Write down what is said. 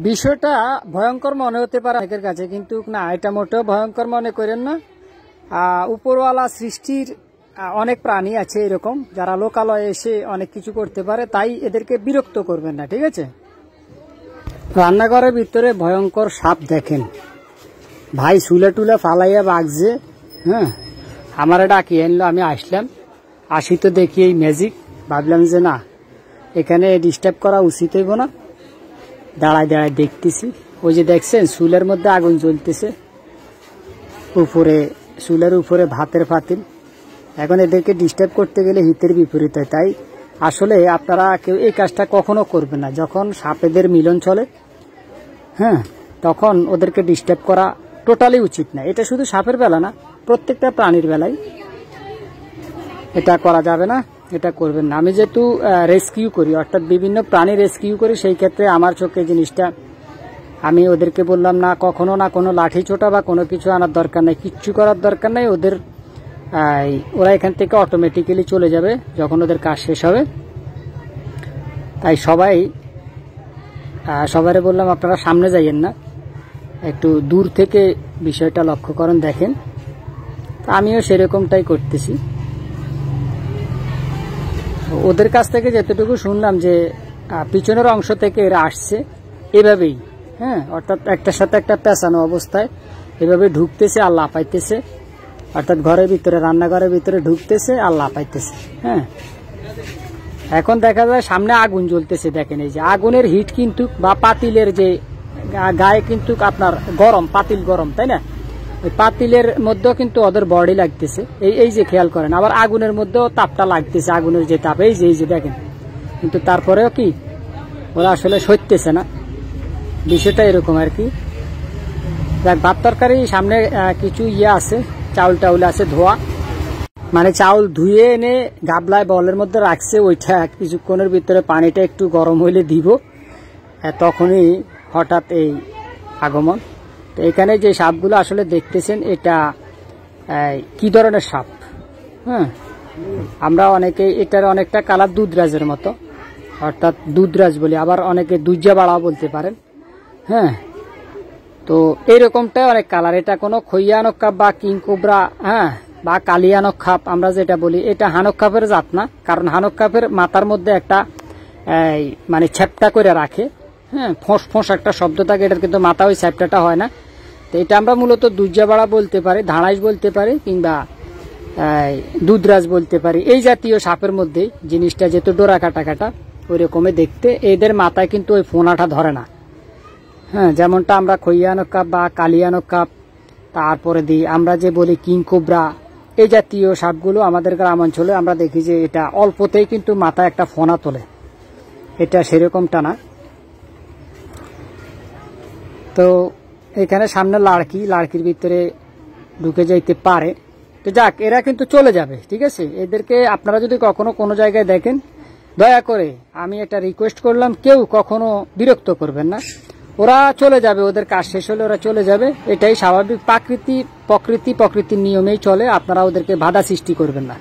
বিষয়টা ভয়ঙ্কর মনে হতে পারে অনেকের কাছে, কিন্তু না, এটা মোটেও ভয়ঙ্কর মনে করেন না। উপরওয়ালা সৃষ্টির অনেক প্রাণী আছে এরকম যারা লোকালয়ে এসে অনেক কিছু করতে পারে, তাই এদেরকে বিরক্ত করবেন না, ঠিক আছে। রান্নাঘরের ভিতরে ভয়ঙ্কর সাপ দেখেন ভাই, চুলা টুলা ফালাইয়া বাগছে। হ্যাঁ, আমারে ডাকি আনলো, আমি আসলাম, আসি তো দেখি এই ম্যাজিক। ভাবলাম যে না, এখানে ডিস্টার্ব করা উচিত হইব না, দাঁড়ায় দাঁড়ায় দেখতেছি। ওই যে দেখছেন চুলের মধ্যে আগুন জ্বলতেছে, উপরে চুলের উপরে ভাতের পাতিল। এখন এদেরকে ডিস্টার্ব করতে গেলে হিতের বিপরীত হয়। তাই আসলে আপনারা কেউ এই কাজটা কখনো করবেন না। যখন সাপেদের মিলন চলে, হ্যাঁ, তখন ওদেরকে ডিস্টার্ব করা টোটালি উচিত না। এটা শুধু সাপের বেলা না, প্রত্যেকটা প্রাণীর বেলায় এটা করা যাবে না, এটা করবেন না। আমি যেহেতু রেস্কিউ করি, অর্থাৎ বিভিন্ন প্রাণী রেস্কিউ করি, সেই ক্ষেত্রে আমার চোখে জিনিসটা আমি ওদেরকে বললাম না, কখনো না কোনো লাঠি ছোটা বা কোনো কিছু আনার দরকার নাই, কিচ্ছু করার দরকার নাই। ওরা এখান থেকে অটোমেটিক্যালি চলে যাবে যখন ওদের কাজ শেষ হবে। তাই সবাই বললাম আপনারা সামনে যাইয়েন না, একটু দূর থেকে বিষয়টা লক্ষ্য করেন, দেখেন। আমিও সেরকমটাই করতেছি। ওদের কাছ থেকে যতটুকু শুনলাম যে পিছনের অংশ থেকে এরা আসছে এভাবেই, হ্যাঁ, অর্থাৎ একটার সাথে একটা পেঁচানো অবস্থায় এভাবে ঢুকতেছে আর লাফাইতেছে, অর্থাৎ ঘরের ভিতরে, রান্নাঘরের ভিতরে ঢুকতেছে আর লাফাইতেছে। হ্যাঁ, এখন দেখা যায় সামনে আগুন জ্বলতেছে, দেখেন এই যে আগুনের হিট কিন্তু, বা পাতিলের যে গায়ে কিন্তু আপনার গরম, পাতিল গরম, তাই না? ওই পাতিলের মধ্যেও কিন্তু ওদের বডি লাগতেছে, এই যে খেয়াল করেন। আবার আগুনের মধ্যেও তাপটা লাগতেছে, আগুনের যে তাপ, এই যে দেখেন। কিন্তু তারপরেও কি ওরা আসলে সইতেছে না, বিষয়টা এরকম আর কি। দেখ, ভাত তরকারি সামনে কিছু আছে, চাউল টাউল আছে ধোয়া, মানে চাউল ধুয়ে এনে গাবলায় বলের মধ্যে রাখছে। ওইটা কিছুক্ষণের ভিতরে পানিটা একটু গরম হইলে দিব, তখনই হঠাৎ এই আগমন। তো এখানে যে সাপগুলো আসলে দেখতেছেন, এটা কি ধরনের সাপ? হ্যাঁ, আমরা অনেকে এটার অনেকটা কালার দুধরাজের মতো, অর্থাৎ দুধরাজ বলি, আবার অনেকে দুইজা বাড়া বলতে পারেন। হ্যাঁ, তো এইরকমটা অনেক কালার। এটা কোনো খইয়া নক্কাপ বা কিংকোবরা, হ্যাঁ, বা কালিয়া নক্কাপ আমরা যেটা বলি, এটা হানক্কাপের জাত না। কারণ হানক্কাপের মাথার মধ্যে একটা মানে ছ্যাপটা করে রাখে, হ্যাঁ, ফোঁস ফোঁস একটা শব্দ থাকে, এটার কিন্তু মাথা ওই ছ্যাপটাটা হয় না। তো এটা আমরা মূলত দুধজাবাড়া বলতে পারি, ধাঁড়াইশ বলতে পারি, কিংবা দুধরাজ বলতে পারি। এই জাতীয় সাপের মধ্যে জিনিসটা যেহেতু ডোরা কাটা কাটা ওই রকমই দেখতে, এদের মাথায় কিন্তু ওই ফোনাটা ধরে না। হ্যাঁ, যেমনটা আমরা খইয়ানো কাপ বা কালিয়ানো কাপ, তারপরে দিই আমরা যে বলি কিংকোবরা, এই জাতীয় সাপগুলো আমাদের গ্রাম অঞ্চলে আমরা দেখি যে এটা অল্পতেই কিন্তু মাথায় একটা ফোনা তোলে, এটা সেরকমটা না। তো এখানে সামনে লাড়কির ভিতরে ঢুকে যাইতে পারে। তো যাক, এরা কিন্তু চলে যাবে, ঠিক আছে। এদেরকে আপনারা যদি কখনো কোনো জায়গায় দেখেন, দয়া করে আমি একটা রিকোয়েস্ট করলাম, কেউ কখনো বিরক্ত করবেন না। ওরা চলে যাবে, ওদের কাজ শেষ হলে ওরা চলে যাবে, এটাই স্বাভাবিক। প্রকৃতির নিয়মেই চলে, আপনারা ওদেরকে বাধা সৃষ্টি করবেন না।